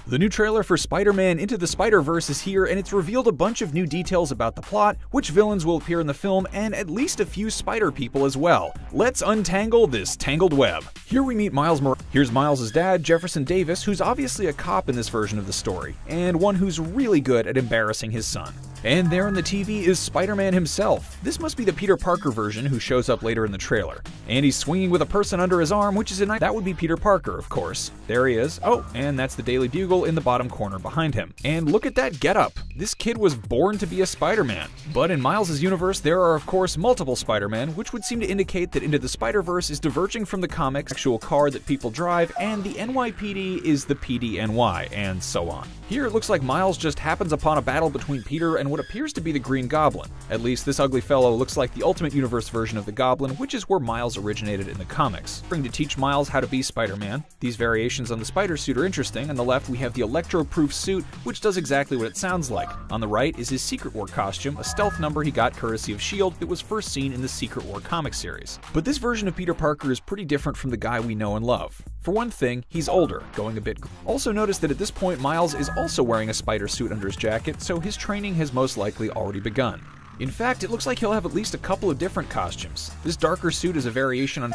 The new trailer for Spider-Man Into the Spider-Verse is here, and it's revealed a bunch of new details about the plot, which villains will appear in the film, and at least a few spider people as well. Let's untangle this tangled web. Here we meet Miles Morales. Here's Miles' dad, Jefferson Davis, who's obviously a cop in this version of the story, and one who's really good at embarrassing his son. And there on the TV is Spider-Man himself. This must be the Peter Parker version who shows up later in the trailer. And he's swinging with a person under his arm, which is a nice— that would be Peter Parker, of course. There he is. Oh, and that's the Daily Bugle in the bottom corner behind him. And look at that getup. This kid was born to be a Spider-Man. But in Miles' universe, there are of course multiple Spider-Man, which would seem to indicate that Into the Spider-Verse is diverging from the comics' actual car that people drive, and the NYPD is the PDNY, and so on. Here it looks like Miles just happens upon a battle between Peter and what appears to be the Green Goblin. At least this ugly fellow looks like the Ultimate Universe version of the Goblin, which is where Miles originated in the comics. To teach Miles how to be Spider-Man. These variations on the spider suit are interesting. On the left we have the electro-proof suit, which does exactly what it sounds like. On the right is his Secret War costume, a stealth number he got courtesy of S.H.I.E.L.D. that was first seen in the Secret War comic series. But this version of Peter Parker is pretty different from the guy we know and love. For one thing, he's older, going a bit. Also notice that at this point Miles is also wearing a spider suit under his jacket, so his training has most likely already begun. In fact, it looks like he'll have at least a couple of different costumes. This darker suit is a variation on—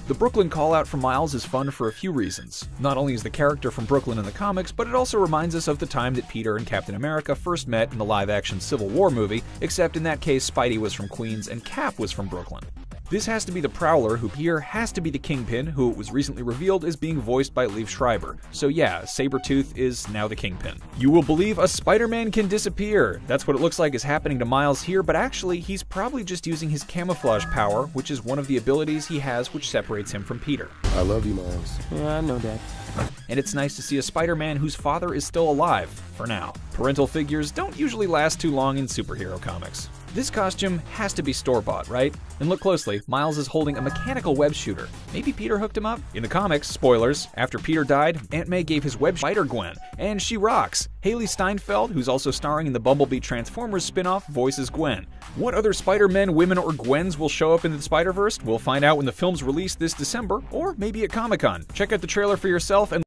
The Brooklyn call-out from Miles is fun for a few reasons. Not only is the character from Brooklyn in the comics, but it also reminds us of the time that Peter and Captain America first met in the live-action Civil War movie, except in that case Spidey was from Queens and Cap was from Brooklyn. This has to be the Prowler, who here has to be the Kingpin, who it was recently revealed is being voiced by Liev Schreiber. So yeah, Sabretooth is now the Kingpin. You will believe a Spider-Man can disappear. That's what it looks like is happening to Miles here, but actually he's probably just using his camouflage power, which is one of the abilities he has which separates him from Peter. I love you, Miles. Yeah, I know that. And it's nice to see a Spider-Man whose father is still alive, for now. Parental figures don't usually last too long in superhero comics. This costume has to be store-bought, right? And look closely, Miles is holding a mechanical web shooter. Maybe Peter hooked him up? In the comics, spoilers, after Peter died, Aunt May gave his web Spider-Gwen, and she rocks. Haley Steinfeld, who's also starring in the Bumblebee Transformers spin-off, voices Gwen. What other Spider-Men, women, or Gwens will show up in the Spider-Verse? We'll find out when the film's released this December, or maybe at Comic-Con. Check out the trailer for yourself and